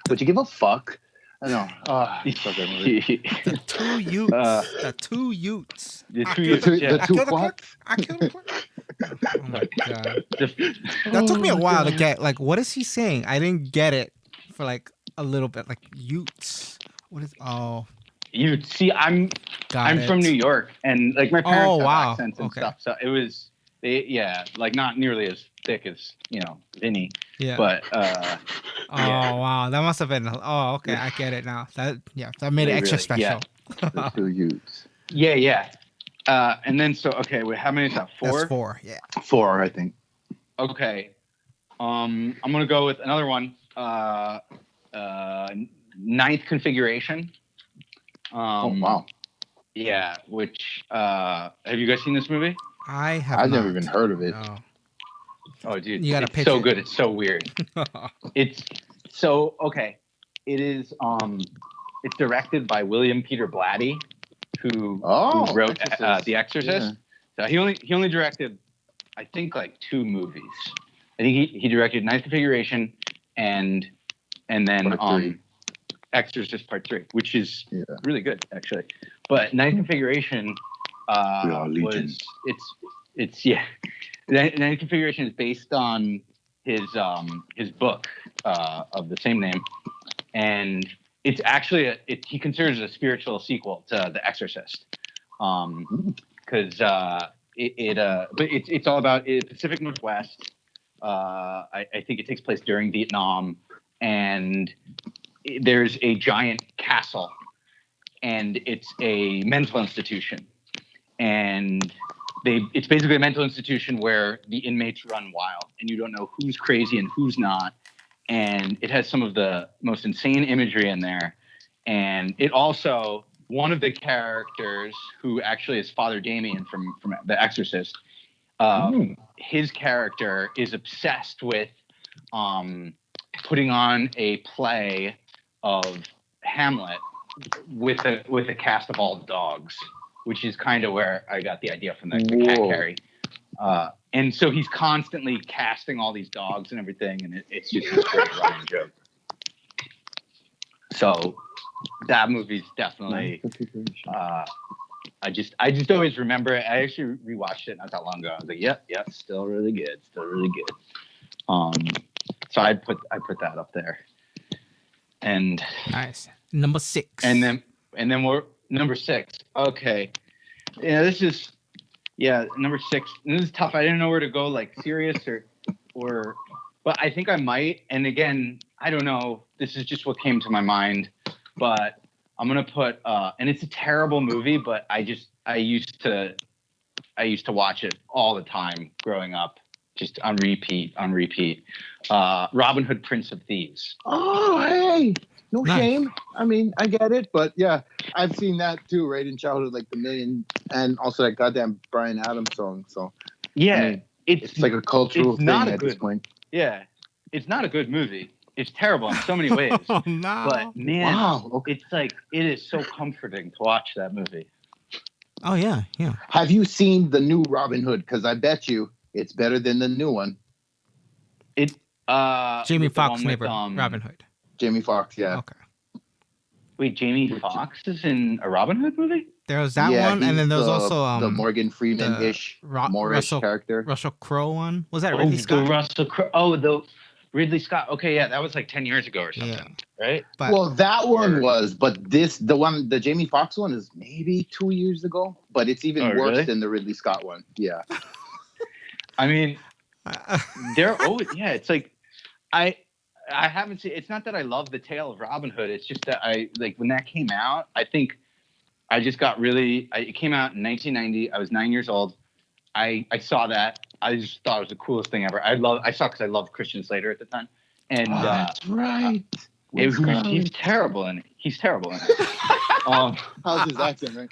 Would you give a fuck? I know. So good movie. The two Utes. The two Utes. The two what? I killed the clerk. Oh my God. That took me a while to get. Like, what is he saying? I didn't get it for like a little bit. Like Utes. What is? Oh. You see, I'm from New York, and like my parents have accents and stuff, so it was like not nearly as thick as Vinny. Yeah. But wow, that must have been. Oh, okay, I get it now. That made it extra special. The two Utes. Yeah. And then wait, how many is that? 4? That's 4. Yeah. 4, I think. Okay. I'm gonna go with another one. Ninth Configuration. Oh wow. Yeah, which have you guys seen this movie? I've never even heard of it. No. Oh dude, you gotta it's so good, it's so weird. It's so okay. It is it's directed by William Peter Blatty, who wrote The Exorcist. Yeah. So he only directed I think like 2 movies. I think he directed Ninth Configuration and then Exorcist Part 3, which is really good actually. But Ninth Configuration Ninth Configuration is based on his book of the same name, and it's actually he considers it a spiritual sequel to The Exorcist, because but it's all about Pacific Northwest. I think it takes place during Vietnam, and there's a giant castle, and it's a mental institution, and it's basically a mental institution where the inmates run wild, and you don't know who's crazy and who's not, and it has some of the most insane imagery in there, and it also one of the characters who actually is Father Damien from The Exorcist. His character is obsessed with putting on a play of Hamlet with a cast of all dogs, which is kind of where I got the idea from the cat carry. And so he's constantly casting all these dogs and everything, and it's just this great running joke. So that movie's definitely. I just always remember it. I actually rewatched it not that long ago. I was like, yep, still really good. So I put that up there. And nice. Number 6. And then Number 6. Okay. Yeah, this is number 6. This is tough. I didn't know where to go, like serious or, but I think I might. And again, I don't know. This is just what came to my mind. But I'm gonna put, and it's a terrible movie, but I used to watch it all the time growing up, just on repeat. Robin Hood, Prince of Thieves. Oh, hey. No shame. I mean, I get it, but yeah, I've seen that too, right in childhood, like the Million, and also that goddamn Bryan Adams song. So yeah, I mean, it's like a cultural thing at this point. Yeah, it's not a good movie. It's terrible in so many ways. Oh, no. But man, okay. It's like it is so comforting to watch that movie. Oh yeah. Have you seen the new Robin Hood? Because I bet you it's better than the new one. Jamie Foxx neighbor Robin Hood. Jamie Foxx, yeah. Okay. Wait, Jamie Foxx is in a Robin Hood movie? There was that one, and then there was also the Morgan Freeman-ish Moorish character. Russell Crowe one. Was that Ridley Scott? Russell Crowe. Oh, the Ridley Scott. Okay, yeah, that was like 10 years ago or something, right? But, that one was, but the Jamie Foxx one is maybe 2 years ago, but it's even worse than the Ridley Scott one. Yeah. I mean, they're always, it's like, I haven't seen. It's not that I love the tale of Robin Hood. It's just that I like when that came out. I think I just got really. It came out in 1990. I was 9 years old. I saw that. I just thought it was the coolest thing ever. I saw because I loved Christian Slater at the time. And that's right. He's terrible in it. He's terrible in it. How's his accent, right?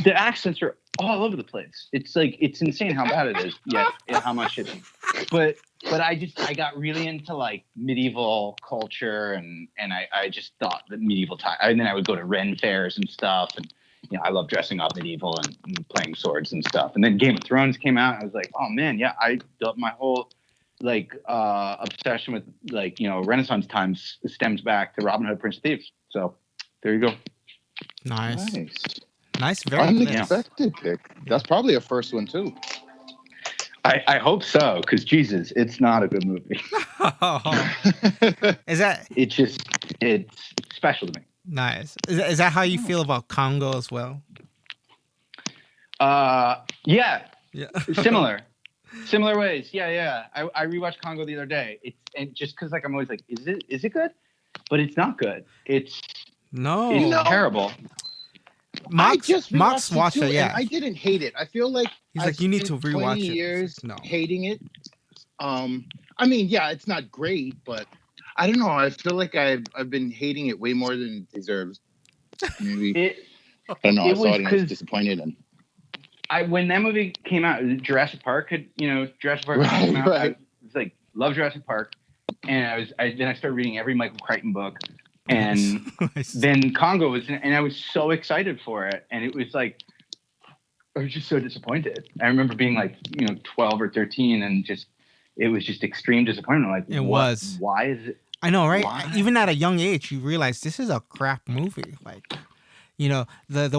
The accents are all over the place. It's like it's insane how bad it is. Yeah, how much it is. But I got really into like medieval culture and I just thought that medieval time. And then I would go to Ren fairs and stuff, and I love dressing up medieval and playing swords and stuff. And then Game of Thrones came out. And I was like, oh man, yeah, my whole like obsession with like Renaissance times stems back to Robin Hood, Prince of Thieves. So there you go. Nice, very unexpected pick. That's probably a first one too. I hope so, because Jesus, it's not a good movie. Is that? It's special to me. Nice. Is that how you feel about Congo as well? Yeah. Similar ways. Yeah. I rewatched Congo the other day. And just because like I'm always like, is it good? But it's not good. It's terrible. Mox watched it. Yeah, I didn't hate it. I feel like he's like, you need to rewatch 20 it. Years hating it. I mean, yeah, it's not great, but I don't know. I feel like I've been hating it way more than it deserves. Maybe I don't know. I saw it and I was disappointed. And when that movie came out, Jurassic Park came out. I was like, love Jurassic Park, and then I started reading every Michael Crichton book. And then Congo was, and I was so excited for it. And it was like, I was just so disappointed. I remember being like, 12 or 13 and it was just extreme disappointment. Like, why is it? I know, right? Why? Even at a young age, you realize this is a crap movie. Like, the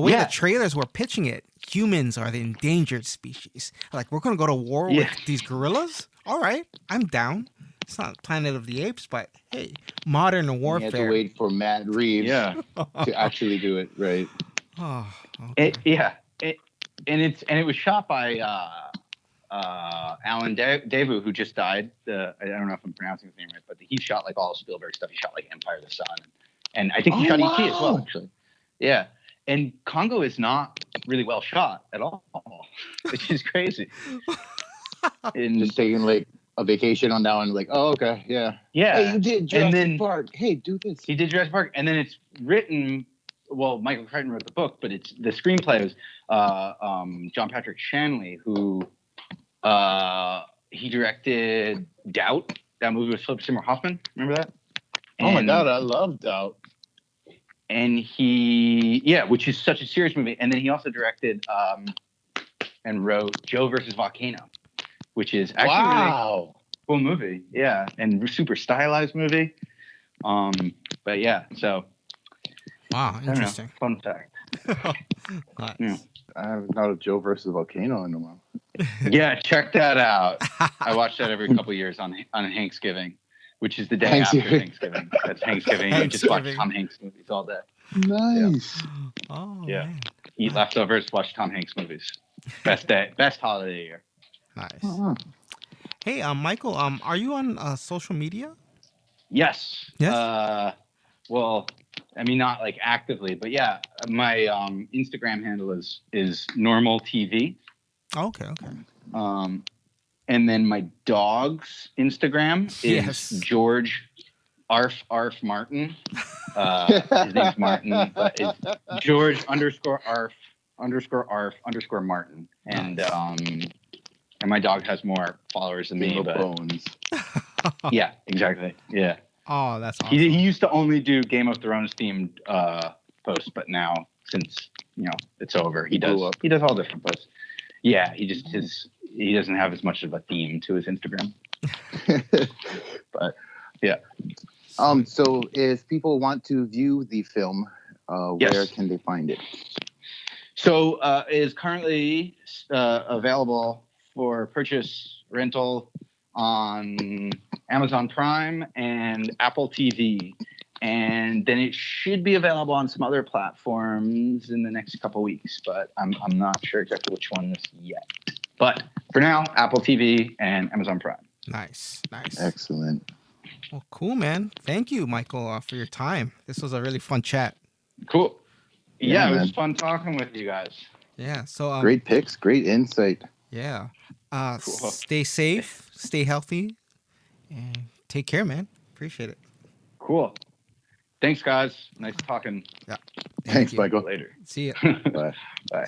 way the trailers were pitching it, humans are the endangered species. Like, we're going to go to war with these gorillas? All right, I'm down. It's not Planet of the Apes, but hey, modern warfare. You have to wait for Matt Reeves to actually do it, right? Oh, okay. It was shot by Alan Davu, who just died. I don't know if I'm pronouncing his name right, but he shot like all Spielberg stuff. He shot like Empire of the Sun, and I think he shot E.T. as well, actually. Yeah, and Congo is not really well shot at all, which is crazy. Just taking like a vacation on that one, like, oh, okay, yeah. Hey, you did Jurassic Park. Hey, do this. He did Jurassic Park, and then it's written. Well, Michael Crichton wrote the book, but the screenplay was John Patrick Shanley, who he directed Doubt. That movie with Philip Seymour Hoffman. Remember that? Oh my God, I love Doubt. And which is such a serious movie. And then he also directed and wrote Joe versus Volcano, which is actually a really cool movie. Yeah, and super stylized movie. But yeah, so. Wow, interesting. Fun fact. Nice. Yeah. I haven't thought of Joe versus Volcano in a while. Yeah, check that out. I watch that every couple of years on Thanksgiving, which is the day after Thanksgiving. That's Thanksgiving. You just watch Tom Hanks movies all day. Nice. Oh Yeah. man. Eat leftovers, watch Tom Hanks movies. Best holiday year. Nice. Uh-huh. Hey, Michael, are you on social media? Yes. Yes. Well, I mean, not like actively, but yeah, my Instagram handle is normal TV. Okay. And then my dog's Instagram Yes. is George Arf Martin. His name's Martin, but it's George _Arf Martin. And and my dog has more followers than me, but Bones. yeah, exactly. Yeah. Oh, that's awesome. He used to only do Game of Thrones themed posts, but now since it's over, he does all different posts. Yeah, he doesn't have as much of a theme to his Instagram. But yeah. So if people want to view the film, where can they find it? So it is currently available for purchase rental on Amazon Prime and Apple TV. And then it should be available on some other platforms in the next couple weeks, but I'm not sure exactly which ones yet. But for now, Apple TV and Amazon Prime. Nice. Excellent. Well, cool, man. Thank you, Michael, for your time. This was a really fun chat. Cool. Yeah, it was man. fun talking with you guys. Yeah. So great picks, great insight. Yeah. Cool. Stay safe, stay healthy, and take care, man. Appreciate it. Cool. Thanks, guys. Nice talking. Yeah. Thanks, you. Michael. Later. See ya. Bye. Bye.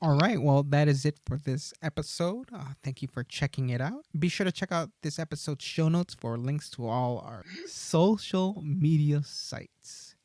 All right. Well, that is it for this episode. Thank you for checking it out. Be sure to check out this episode's show notes for links to all our social media sites.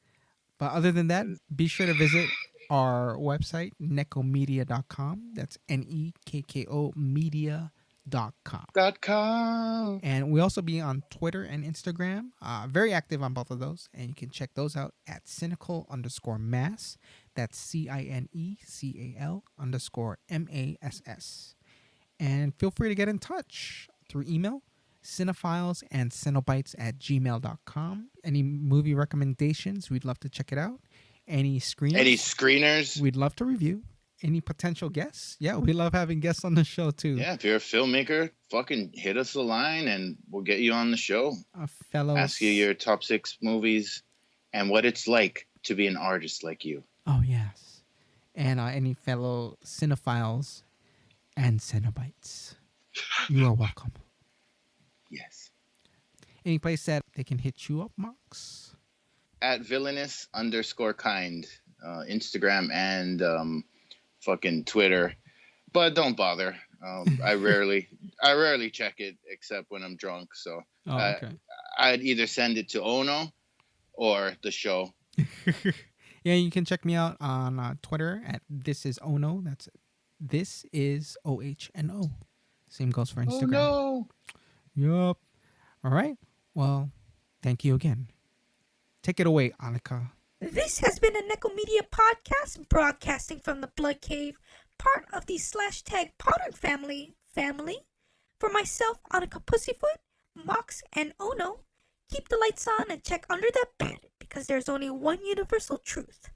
But other than that, be sure to visit our website, nekkomedia.com. That's NEKKO media.com. And we also be on Twitter and Instagram. Very active on both of those. And you can check those out at cynical_mass. That's CINECAL_MASS. And feel free to get in touch through email, cinephiles@gmail.com. Any movie recommendations, we'd love to check it out. Any screeners, we'd love to review. Any potential guests? Yeah, we love having guests on the show too. Yeah, if you're a filmmaker, fucking hit us a line and we'll get you on the show. Ask you your top 6 movies and what it's like to be an artist like you. Oh, yes. And any fellow cinephiles and Cenobites, you are welcome. Yes. Any place that they can hit you up, Marks? At villainous_kind, Instagram and fucking Twitter, but don't bother. I rarely check it except when I'm drunk. So okay. I'd either send it to Ono or the show. Yeah, you can check me out on Twitter at thisisono. That's this is OHNO. Same goes for Instagram. Oh no. Yup. All right. Well, thank you again. Take it away, Annika. This has been a Nekko Media podcast broadcasting from the Blood Cave, part of the /tag Potter family. For myself, Annika Pussyfoot, Mox, and Ono, keep the lights on and check under that bed because there's only one universal truth.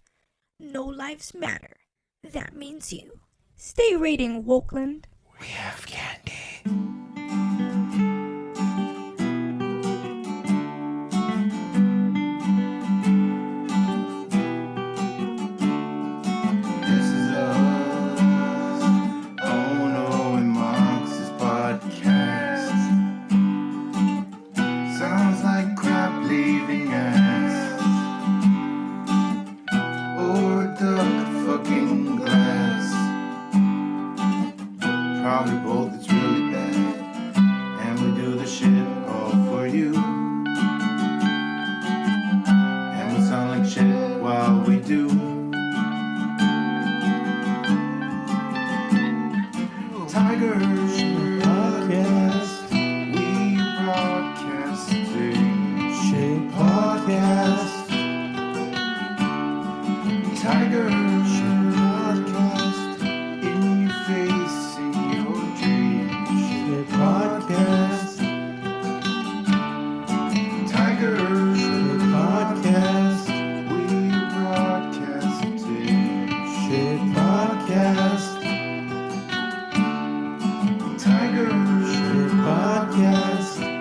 No lives matter. That means you. Stay rating, Wokeland. We have candy. Probably both, it's really bad. podcast.